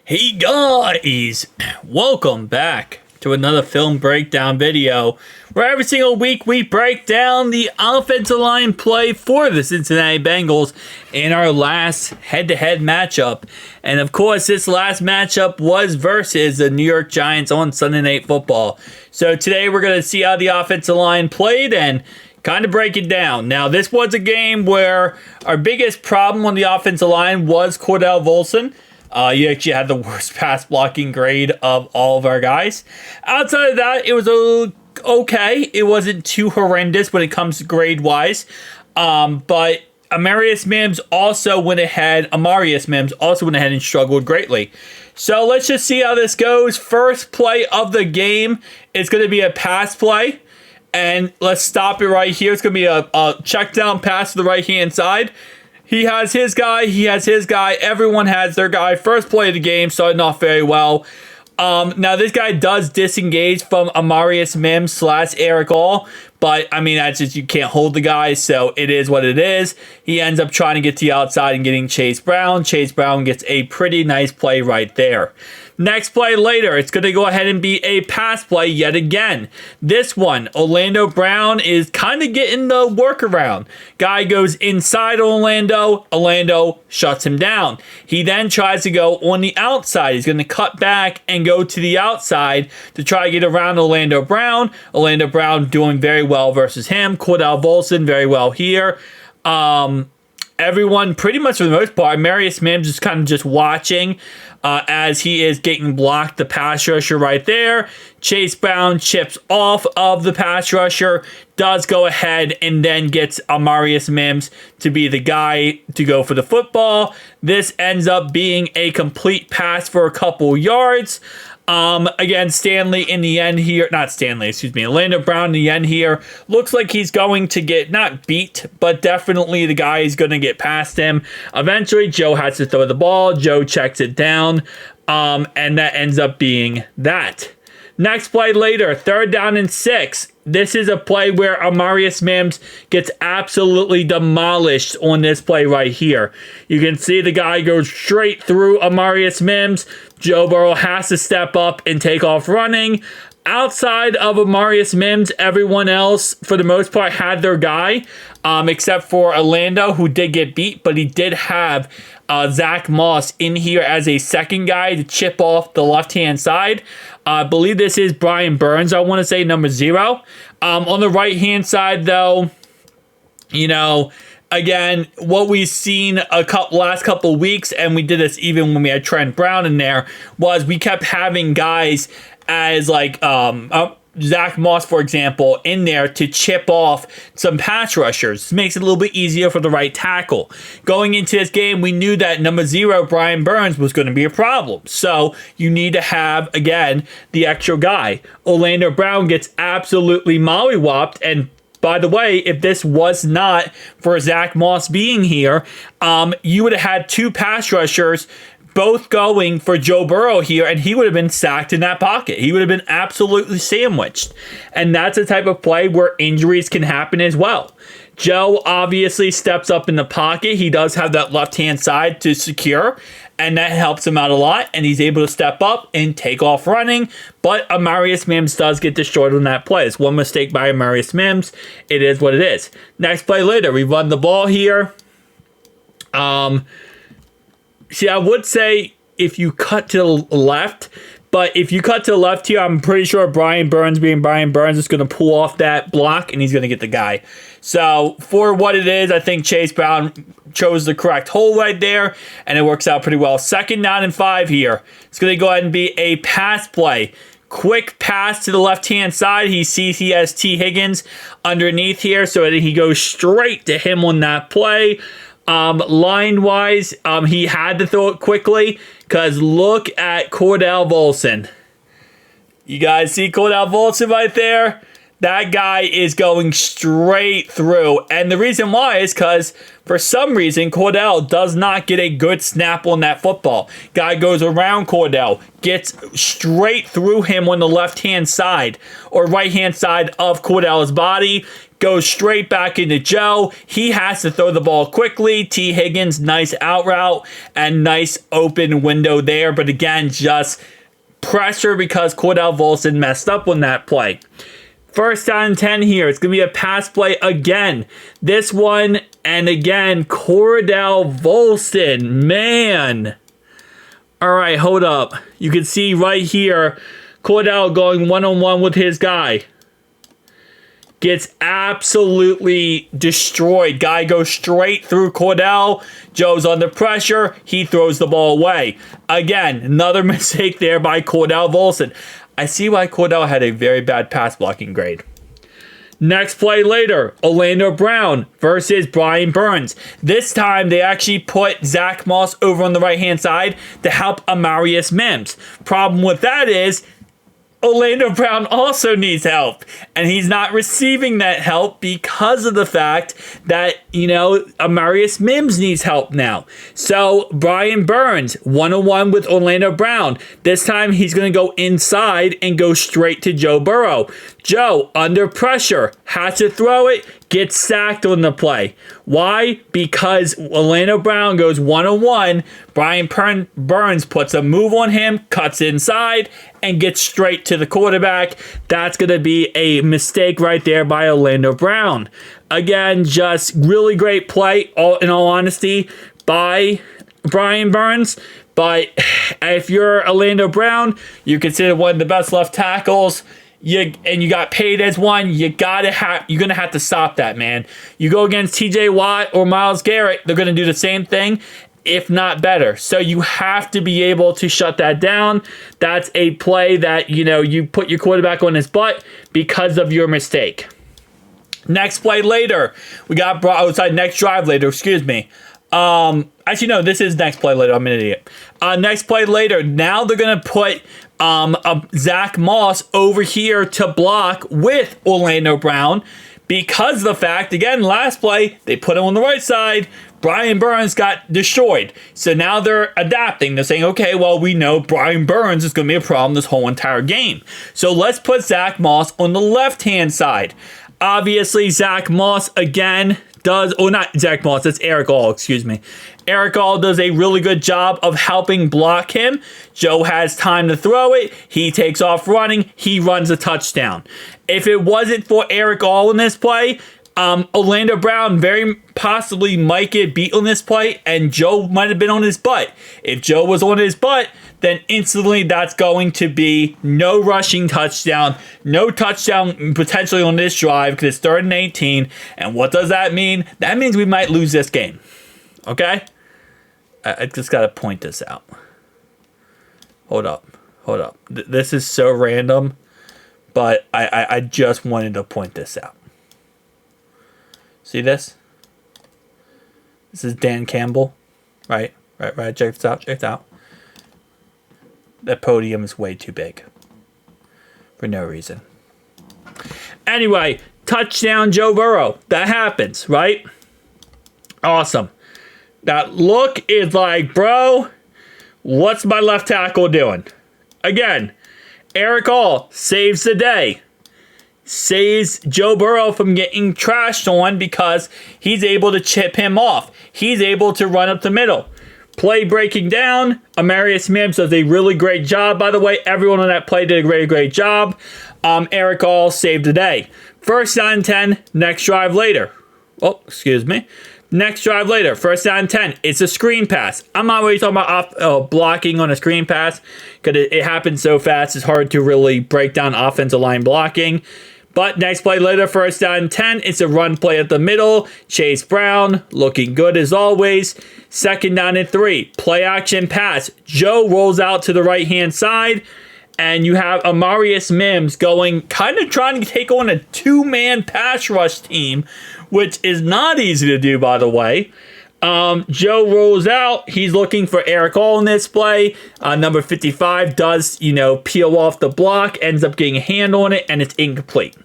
Hey guys, welcome back to another film breakdown video where every single week we break down the offensive line play for the Cincinnati Bengals in our last head-to-head matchup. And of course, this last matchup was versus the New York Giants on Sunday Night Football. So today we're going to see how the offensive line played and kind of break it down. Now, this was a game where our biggest problem on the offensive line was Cordell Volson. You actually had the worst pass blocking grade of all of our guys. Outside of that, it was okay. It wasn't too horrendous when it comes to grade wise. But Amarius Mims also went ahead and struggled greatly. So let's just see how this goes. First play of the game is going to be a pass play. And let's stop it right here. It's going to be a check down pass to the right hand side. He has his guy. Everyone has their guy. First play of the game started off very well. Now, this guy does disengage from Amarius Mims / Eric All. But, I mean, that's just, you can't hold the guy, so it is what it is. He ends up trying to get to the outside and getting Chase Brown. Chase Brown gets a pretty nice play right there. Next play later, it's going to go ahead and be a pass play yet again. This one, Orlando Brown is kind of getting the workaround. Guy goes inside Orlando. Orlando shuts him down. He then tries to go on the outside. He's going to cut back and go to the outside to try to get around Orlando Brown. Orlando Brown doing very well versus him. Cordell Volson very well here. Everyone, pretty much for the most part, Amarius Mims is kind of just watching as he is getting blocked. The pass rusher right there. Chase Brown chips off of the pass rusher, does go ahead and then gets Amarius Mims to be the guy to go for the football. This ends up being a complete pass for a couple yards. Again, Orlando Brown in the end here looks like he's going to get not beat, but definitely the guy is going to get past him. Eventually, Joe has to throw the ball. Joe checks it down, and that ends up being that. Next play later, 3rd down and 6. This is a play where Amarius Mims gets absolutely demolished on this play right here. You can see the guy goes straight through Amarius Mims. Joe Burrow has to step up and take off running. Outside of Amarius Mims, everyone else, for the most part, had their guy, except for Orlando, who did get beat, but he did have Zach Moss in here as a second guy to chip off the left-hand side. I believe this is Brian Burns, I want to say, number 0. On the right-hand side, though, again, what we've seen last couple of weeks, and we did this even when we had Trent Brown in there, was we kept having guys as like Zach Moss, for example, in there to chip off some pass rushers. This makes it a little bit easier for the right tackle. Going into this game, we knew that number 0, Brian Burns, was going to be a problem. So you need to have, again, the extra guy. Orlando Brown gets absolutely mollywopped, and by the way, if this was not for Zach Moss being here, you would have had 2 pass rushers both going for Joe Burrow here, and he would have been sacked in that pocket. He would have been absolutely sandwiched. And that's a type of play where injuries can happen as well. Joe obviously steps up in the pocket. He does have that left-hand side to secure, and that helps him out a lot, and he's able to step up and take off running. But Amarius Mims does get destroyed on that play. It's one mistake by Amarius Mims. It is what it is. Next play later, we run the ball here. See, I would say if you cut to the left, but if you cut to the left here, I'm pretty sure Brian Burns, being Brian Burns, is going to pull off that block, and he's going to get the guy. So, for what it is, I think Chase Brown chose the correct hole right there, and it works out pretty well. 2nd down and 5 here. It's going to go ahead and be a pass play. Quick pass to the left-hand side. He sees he has T. Higgins underneath here, so he goes straight to him on that play. Line-wise, he had to throw it quickly because look at Cordell Volson. You guys see Cordell Volson right there? That guy is going straight through. And the reason why is because for some reason, Cordell does not get a good snap on that football. Guy goes around Cordell, gets straight through him on the left-hand side or right-hand side of Cordell's body. goes straight back into Joe. He has to throw the ball quickly. T. Higgins, nice out route and nice open window there. But again, just pressure because Cordell Volson messed up on that play. First down and 10 here. It's going to be a pass play again. This one, and again, Cordell Volson. Man. All right, hold up. You can see right here, Cordell going one-on-one with his guy. Gets absolutely destroyed. Guy goes straight through Cordell. Joe's under pressure. He throws the ball away. Again, another mistake there by Cordell Volson. I see why Cordell had a very bad pass blocking grade. Next play later, Orlando Brown versus Brian Burns. This time, they actually put Zach Moss over on the right-hand side to help Amarius Mims. Problem with that is, Orlando Brown also needs help, and he's not receiving that help because of the fact that, Amarius Mims needs help now. So, Brian Burns, one-on-one with Orlando Brown. This time, he's going to go inside and go straight to Joe Burrow. Joe, under pressure, has to throw it, gets sacked on the play. Why? Because Orlando Brown goes one-on-one, Brian Burns puts a move on him, cuts inside, and gets straight to the quarterback. That's going to be a mistake right there by Orlando Brown. Again, just really great play, in all honesty, by Brian Burns. But if you're Orlando Brown, you consider one of the best left tackles, and you got paid as one, you're gonna have to stop that, man. You go against TJ Watt or Myles Garrett, they're gonna do the same thing, if not better. So you have to be able to shut that down. That's a play that, you put your quarterback on his butt because of your mistake. Next play later, we got next drive later, excuse me. Actually, no, this is next play later. I'm an idiot. Next play later, now they're going to put Zach Moss over here to block with Orlando Brown because of the fact, again, last play, they put him on the right side. Brian Burns got destroyed. So now they're adapting. They're saying, okay, well, we know Brian Burns is going to be a problem this whole entire game. So let's put Zach Moss on the left-hand side. Obviously, Zach Moss, again, not Zach Moss, that's Eric All, excuse me. Eric All does a really good job of helping block him. Joe has time to throw it. He takes off running. He runs a touchdown. If it wasn't for Eric All in this play, Orlando Brown very possibly might get beat on this play, and Joe might have been on his butt. If Joe was on his butt, then instantly that's going to be no rushing touchdown, no touchdown potentially on this drive because it's 3rd and 18. And what does that mean? That means we might lose this game. Okay? I just got to point this out. Hold up. This is so random, but I just wanted to point this out. See this? This is Dan Campbell. Right. Check this out. That podium is way too big. For no reason. Anyway, touchdown Joe Burrow. That happens, right? Awesome. That look is like, bro, what's my left tackle doing? Again, Eric All saves the day. Saves Joe Burrow from getting trashed on because he's able to chip him off. He's able to run up the middle. Play breaking down. Amarius Mims does a really great job, by the way. Everyone on that play did a great job. Eric All saved the day. First down and 10, next drive later. Oh, excuse me. Next drive later, first down and 10. It's a screen pass. I'm not really talking about blocking on a screen pass because it happens so fast. It's hard to really break down offensive line blocking. But next play later, first down and 10. It's a run play at the middle. Chase Brown looking good as always. Second down and 3. Play action pass. Joe rolls out to the right-hand side. And you have Amarius Mims going, kind of trying to take on a 2-man pass rush team, which is not easy to do, by the way. Joe rolls out. He's looking for Eric All in this play. Number 55 does, peel off the block, ends up getting a hand on it, and it's incomplete.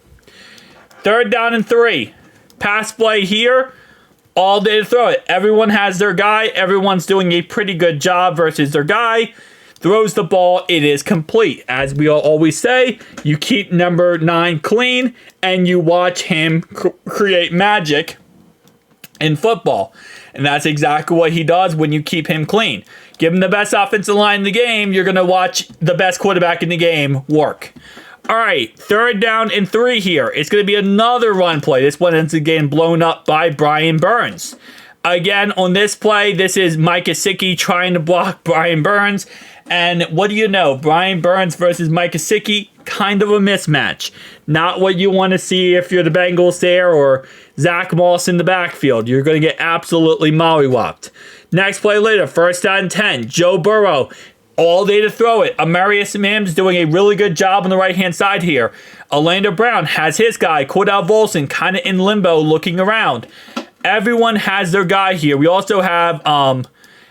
Third down and 3. Pass play here. All day to throw it. Everyone has their guy. Everyone's doing a pretty good job versus their guy. throws the ball, it is complete. As we always say, you keep number 9 clean, and you watch him create magic in football. And that's exactly what he does when you keep him clean. Give him the best offensive line in the game, you're going to watch the best quarterback in the game work. All right, 3rd down and 3 here. It's going to be another run play. This one ends up getting blown up by Brian Burns. Again, on this play, this is Mike Gesicki trying to block Brian Burns. And what do you know? Brian Burns versus Mike Gesicki, kind of a mismatch. Not what you want to see if you're the Bengals there or Zach Moss in the backfield. You're going to get absolutely mollywopped. Next play later, 1st down and 10. Joe Burrow, all day to throw it. Amarius Mims doing a really good job on the right-hand side here. Orlando Brown has his guy, Cordell Volson, kind of in limbo looking around. Everyone has their guy here. We also have, and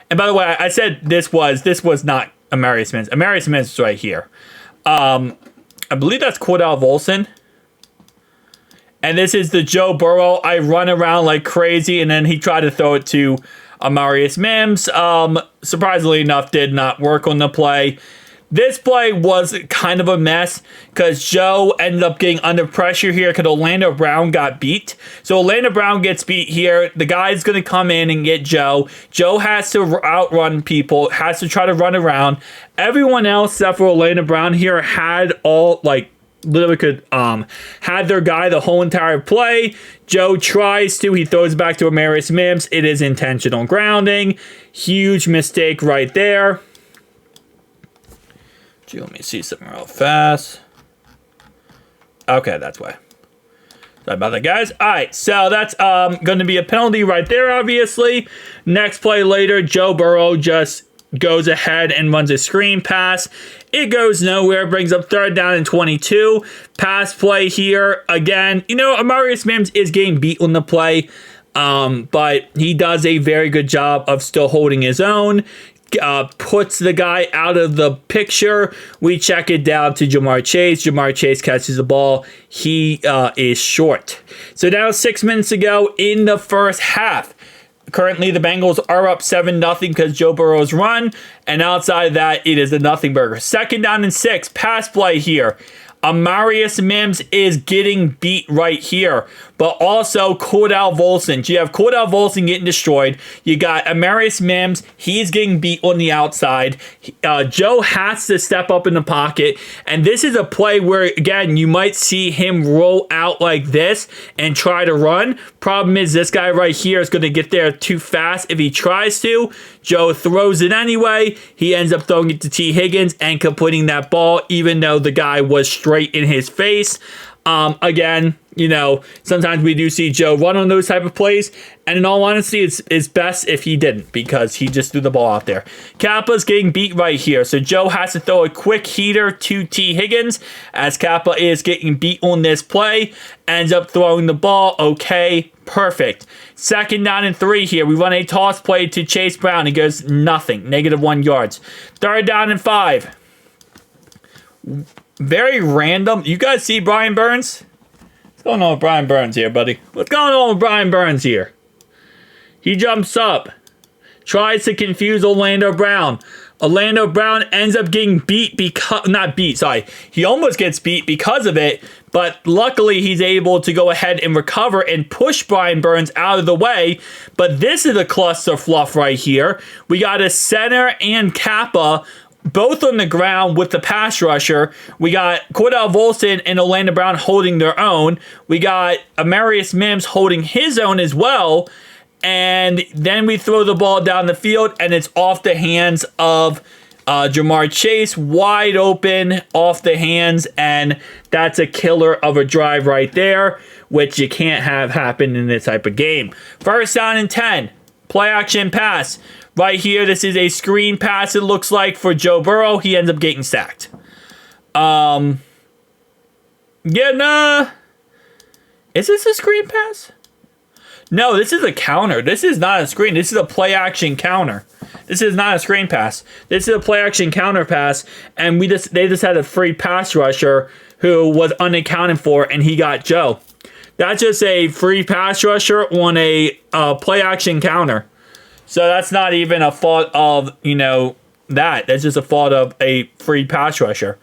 by the way, I said this was not Amarius Mims. Amarius Mims is right here. I believe that's Cordell Volson. And this is the Joe Burrow. I run around like crazy, and then he tried to throw it to Amarius Mims. Surprisingly enough, did not work on the play. This play was kind of a mess because Joe ended up getting under pressure here because Orlando Brown got beat. So Orlando Brown gets beat here. The guy's going to come in and get Joe. Joe has to outrun people, has to try to run around. Everyone else except for Orlando Brown here had all, like, literally could had their guy the whole entire play. Joe tries to, he throws back to Amarius Mims. It is intentional grounding. Huge mistake right there. Gee, let me see something real fast. Okay, that's why. Sorry about that, guys. All right, so that's going to be a penalty right there, obviously. Next play later, Joe Burrow just goes ahead and runs a screen pass. It goes nowhere, brings up 3rd down and 22. Pass play here. Again, you know, Amarius Mims is getting beat on the play, but he does a very good job of still holding his own. Puts the guy out of the picture. We check it down to Jamar Chase. Jamar Chase catches the ball. He is short. So now 6 minutes ago in the first half. Currently, the Bengals are up 7-0 because Joe Burrow's run. And outside of that, it is a nothing burger. 2nd down and 6. Pass play here. Amarius Mims is getting beat right here. But also Cordell Volson. You have Cordell Volson getting destroyed. You got Amarius Mims. He's getting beat on the outside. Joe has to step up in the pocket. And this is a play where, again, you might see him roll out like this and try to run. Problem is this guy right here is going to get there too fast if he tries to. Joe throws it anyway. He ends up throwing it to T. Higgins and completing that ball, even though the guy was straight in his face. Again, you know, sometimes we do see Joe run on those type of plays, and in all honesty, it's best if he didn't because he just threw the ball out there. Kappa's getting beat right here, so Joe has to throw a quick heater to T. Higgins as Kappa is getting beat on this play, ends up throwing the ball. Okay, perfect. 2nd down and 3 here. We run a toss play to Chase Brown. He goes nothing, -1 yards. 3rd down and 5. Very random. You guys see Brian Burns? What's going on with Brian Burns here, buddy? What's going on with Brian Burns here? He jumps up. Tries to confuse Orlando Brown. Orlando Brown ends up getting beat because... Not beat, sorry. He almost gets beat because of it, but luckily he's able to go ahead and recover and push Brian Burns out of the way. But this is a cluster fluff right here. We got a center and Kappa both on the ground with the pass rusher. We got Cordell Volson and Orlando Brown holding their own. We got Amarius Mims holding his own as well. And then we throw the ball down the field, and it's off the hands of Jamar Chase. Wide open, off the hands, and that's a killer of a drive right there, which you can't have happen in this type of game. 1st down and 10. Play action pass. Right here, this is a screen pass, it looks like, for Joe Burrow. He ends up getting sacked. Is this a screen pass? No, this is a counter. This is not a screen. This is a play action counter. This is not a screen pass. This is a play action counter pass, and they just had a free pass rusher who was unaccounted for, and he got Joe. That's just a free pass rusher on a play action counter. So that's not even a fault of, you know, that. That's just a fault of a free pass rusher.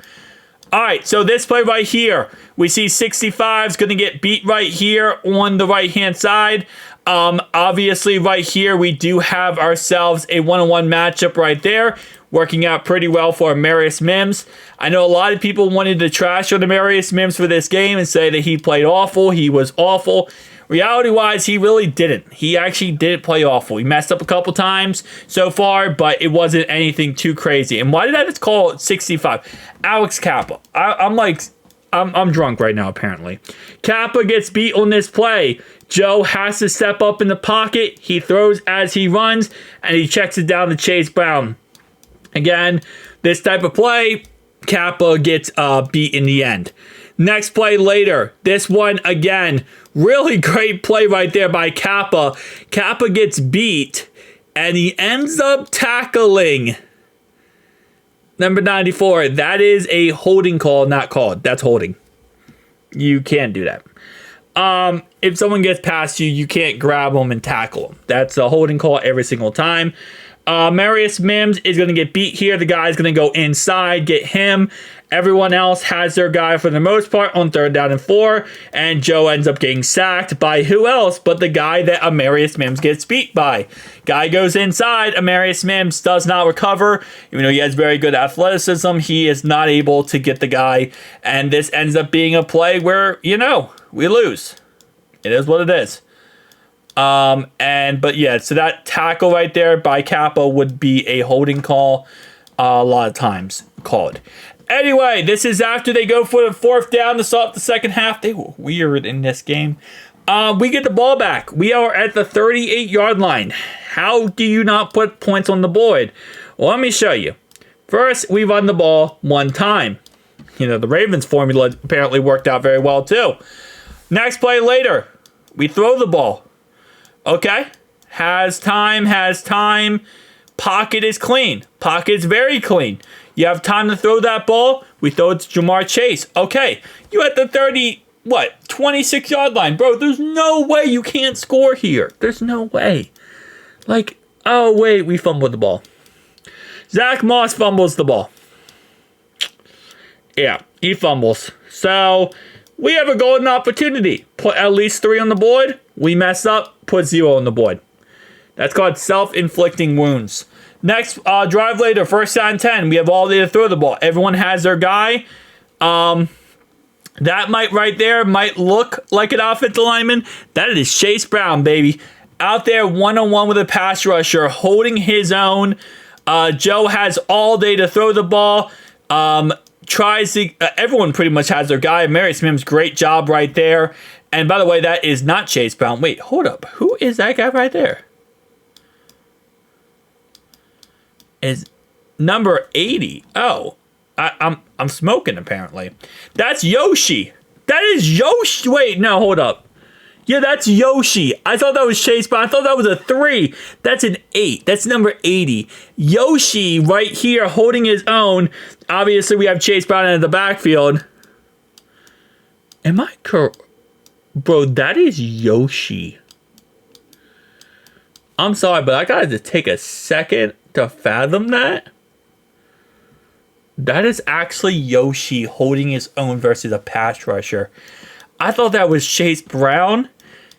All right, so this play right here, we see 65 is going to get beat right here on the right-hand side. Obviously, right here, we do have ourselves a one-on-one matchup right there, working out pretty well for Amarius Mims. I know a lot of people wanted to trash on Amarius Mims for this game and say that he played awful, he was awful. Reality-wise, he really didn't. He actually didn't play awful. He messed up a couple times so far, but it wasn't anything too crazy. And why did I just call it 65? Alex Kappa. I'm drunk right now, apparently. Kappa gets beat on this play. Joe has to step up in the pocket. He throws as he runs, and he checks it down to Chase Brown. Again, this type of play, Kappa gets beat in the end. Next play later, this one again, really great play right there by Kappa. Kappa gets beat, and he ends up tackling number 94. That is a holding call, not called. That's holding. You can't do that. If someone gets past you, you can't grab them and tackle them. That's a holding call every single time. Amarius Mims is going to get beat here. The guy's going to go inside, get him. Everyone else has their guy for the most part on 3rd down and 4. And Joe ends up getting sacked by who else but the guy that Amarius Mims gets beat by. Guy goes inside. Amarius Mims does not recover. Even though he has very good athleticism, he is not able to get the guy. And this ends up being a play where, we lose. It is what it is. But yeah, so that tackle right there by Kappa would be a holding call a lot of times called. Anyway, this is after they go for the 4th down to start the second half. They were weird in this game. We get the ball back. We are at the 38-yard line. How do you not put points on the board? Well, let me show you. First, we run the ball one time. The Ravens formula apparently worked out very well too. Next play later, we throw the ball. Okay, has time. Pocket is clean. Pocket's very clean. You have time to throw that ball. We throw it to Jamar Chase. Okay, you at the 26-yard line. Bro, there's no way you can't score here. There's no way. Oh, wait, we fumbled the ball. Zach Moss fumbles the ball. Yeah, he fumbles. So, we have a golden opportunity. Put at least 3 on the board. We mess up, put 0 on the board. That's called self-inflicting wounds. Next drive later, 1st down 10. We have all day to throw the ball. Everyone has their guy. That right there might look like an offensive lineman. That is Chase Brown, baby. Out there one-on-one with a pass rusher, holding his own. Joe has all day to throw the ball. Everyone pretty much has their guy. Amarius Mims, great job right there. And by the way, that is not Chase Brown. Wait, hold up. Who is that guy right there? Is number 80. Oh, I'm smoking apparently. That's Yoshi. That is Yoshi. Wait, no, hold up. Yeah, that's Yoshi. I thought that was Chase Brown. I thought that was a 3. That's an 8. That's number 80. Yoshi right here holding his own. Obviously, we have Chase Brown in the backfield. Am I correct? Bro, that is Yoshi. I'm sorry, but I gotta take a second to fathom that. That is actually Yoshi holding his own versus a pass rusher. I thought that was Chase Brown,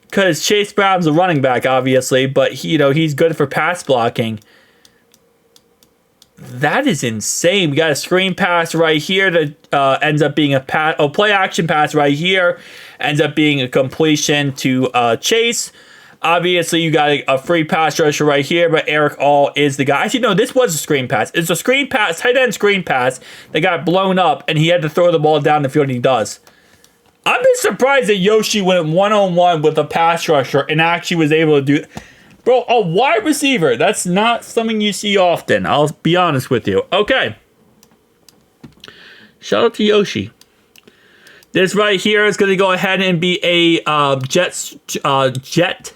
because Chase Brown's a running back, obviously, but he's good for pass blocking. That is insane. We got a screen pass right here that ends up being a play action pass right here. Ends up being a completion to Chase. Obviously, you got a free pass rusher right here, but Eric All is the guy. Actually, no, this was a screen pass. It's a screen pass, tight end screen pass that got blown up, and he had to throw the ball down the field, and he does. I'm just surprised that Yoshi went one-on-one with a pass rusher and actually was able to do... Bro, a wide receiver. That's not something you see often. I'll be honest with you. Okay. Shout out to Yoshi. This right here is going to go ahead and be a jet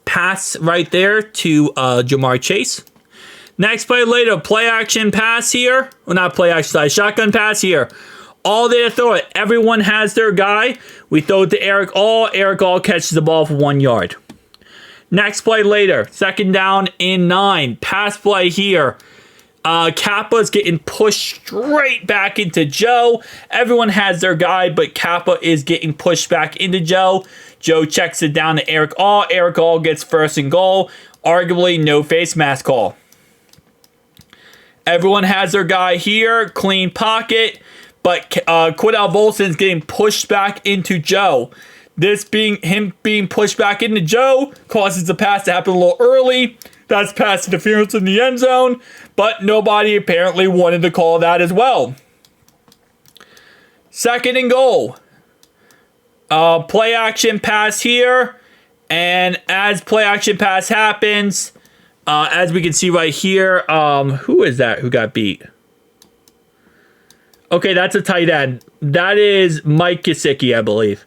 pass right there to Jamar Chase. Next play later, play action pass here. Well, not play action, sorry, shotgun pass here. All there to throw it. Everyone has their guy. We throw it to Eric All. Eric All catches the ball for 1 yard. Next play later, 2nd down and 9. Pass play here. Kappa's getting pushed straight back into Joe. Everyone has their guy, but Kappa is getting pushed back into Joe. Joe checks it down to Eric All. Eric All gets first and goal. Arguably, no face mask call. Everyone has their guy here. Clean pocket. But Cordell Volson's getting pushed back into Joe. This being pushed back into Joe causes the pass to happen a little early. That's pass interference in the end zone. But nobody apparently wanted to call that as well. Second and goal. Play action pass here. And as play action pass happens, as we can see right here, who is that who got beat? Okay, that's a tight end. That is Mike Gesicki, I believe.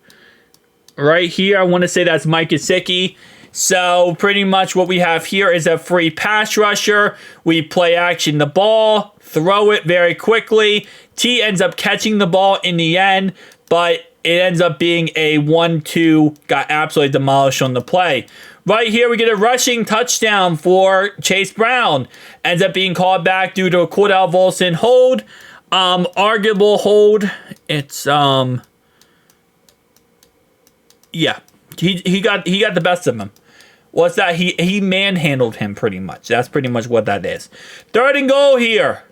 Right here, I want to say that's Mike Gesicki. So pretty much what we have here is a free pass rusher. We play action the ball, throw it very quickly. T ends up catching the ball in the end, but it ends up being a 1-2, got absolutely demolished on the play. Right here, we get a rushing touchdown for Chase Brown. Ends up being called back due to a Cordell Volson hold. Arguable hold. It's, yeah. He got the best of him. What's that? He manhandled him pretty much. That's pretty much what that is. Third and goal here.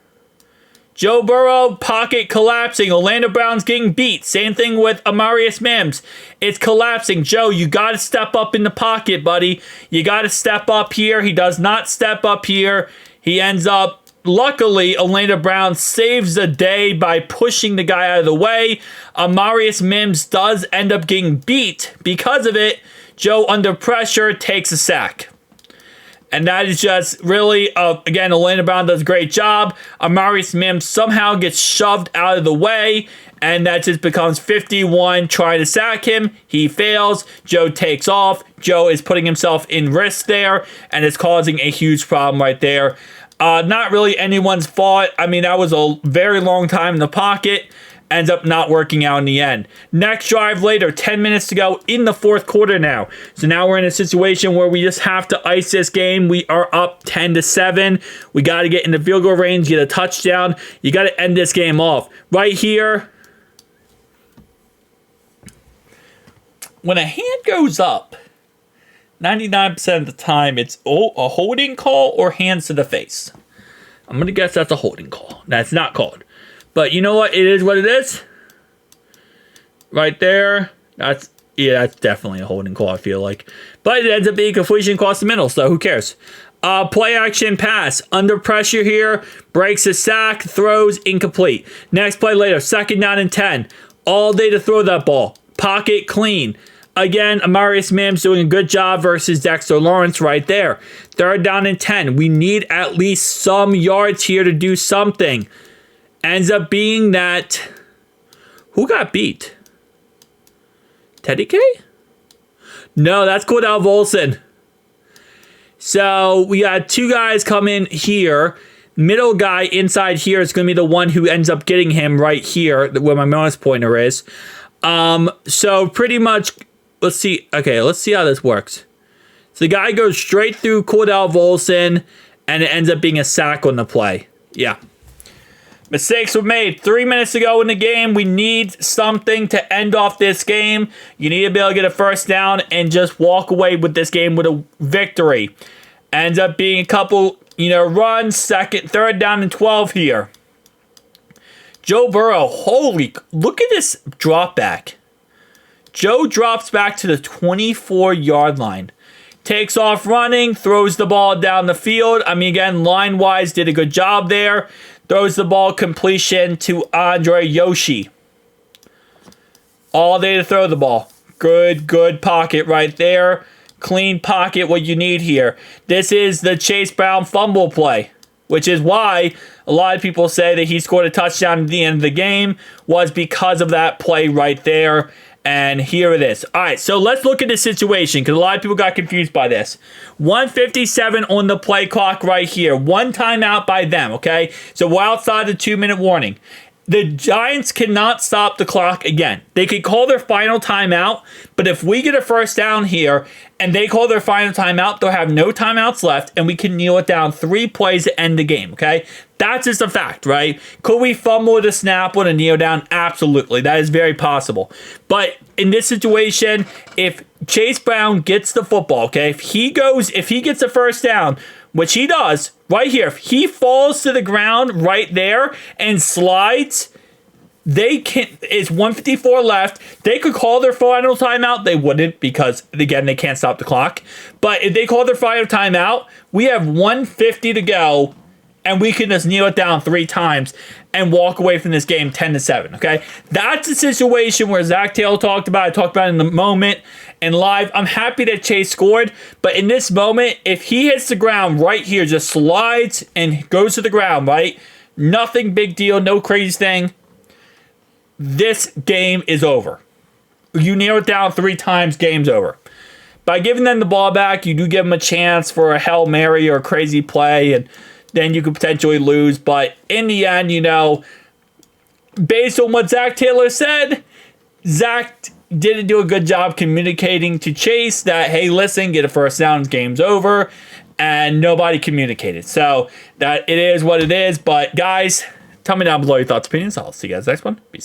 Joe Burrow, pocket collapsing. Orlando Brown's getting beat. Same thing with Amarius Mims. It's collapsing. Joe, you got to step up in the pocket, buddy. You got to step up here. He does not step up here. He ends up, luckily, Orlando Brown saves the day by pushing the guy out of the way. Amarius Mims does end up getting beat. Because of it, Joe, under pressure, takes a sack. And that is just really, again, Orlando Brown does a great job. Amarius Mims somehow gets shoved out of the way, and that just becomes 51 trying to sack him. He fails. Joe takes off. Joe is putting himself in risk there, and it's causing a huge problem right there. Not really anyone's fault. I mean, that was a very long time in the pocket. Ends up not working out in the end. Next drive later, 10 minutes to go in the fourth quarter now. So now we're in a situation where we just have to ice this game. We are up 10-7. We got to get in the field goal range, get a touchdown. You got to end this game off. Right here, when a hand goes up, 99% of the time it's a holding call or hands to the face. I'm going to guess that's a holding call. That's not called. But you know what? It is what it is. Right there. That's definitely a holding call, I feel like. But it ends up being completion across the middle, so who cares? Play action pass. Under pressure here. Breaks a sack. Throws incomplete. Next play later. Second down and 10. All day to throw that ball. Pocket clean. Again, Amarius Mims doing a good job versus Dexter Lawrence right there. Third down and 10. We need at least some yards here to do something. Ends up being that... Who got beat? Teddy K? No, that's Cordell Volson. So we got two guys come in here. Middle guy inside here is going to be the one who ends up getting him right here, where my mouse pointer is. So pretty much, let's see. Okay, let's see how this works. So the guy goes straight through Cordell Volson, and it ends up being a sack on the play. Yeah. Mistakes were made 3 minutes ago in the game. We need something to end off this game. You need to be able to get a first down and just walk away with this game with a victory. Ends up being a couple, runs, third down and 12 here. Joe Burrow, look at this drop back. Joe drops back to the 24-yard line. Takes off running, throws the ball down the field. I mean, again, line-wise, did a good job there. Throws the ball completion to Andre Yoshi. All day to throw the ball. Good pocket right there. Clean pocket, what you need here. This is the Chase Brown fumble play, which is why a lot of people say that he scored a touchdown at the end of the game was because of that play right there. And here it is. All right, so let's look at the situation because a lot of people got confused by this. 1:57 on the play clock right here. One timeout by them, okay? So we're outside the 2-minute warning. The Giants cannot stop the clock again. They could call their final timeout, but if we get a first down here and they call their final timeout, they'll have no timeouts left, and we can kneel it down 3 plays to end the game, okay? That's just a fact, right? Could we fumble with a snap with a kneel down? Absolutely. That is very possible. But in this situation, if Chase Brown gets the football, okay, if he gets the first down, which he does right here, if he falls to the ground right there and slides, it's 154 left. They could call their final timeout. They wouldn't, because again, they can't stop the clock. But if they call their final timeout, we have 150 to go, and we can just kneel it down 3 times and walk away from this game 10-7. Okay, that's a situation where Zach Taylor talked about. I talked about it in the moment and live. I'm happy that Chase scored, but in this moment, if he hits the ground right here, just slides and goes to the ground, right? Nothing big deal, no crazy thing. This game is over. You kneel it down 3 times, game's over. By giving them the ball back, you do give them a chance for a Hail Mary or a crazy play, and then you could potentially lose. But in the end, based on what Zach Taylor said, Zach didn't do a good job communicating to Chase that, hey, listen, get a first down, game's over, and nobody communicated. So that it is what it is. But guys, tell me down below your thoughts, opinions. I'll see you guys next one. Peace.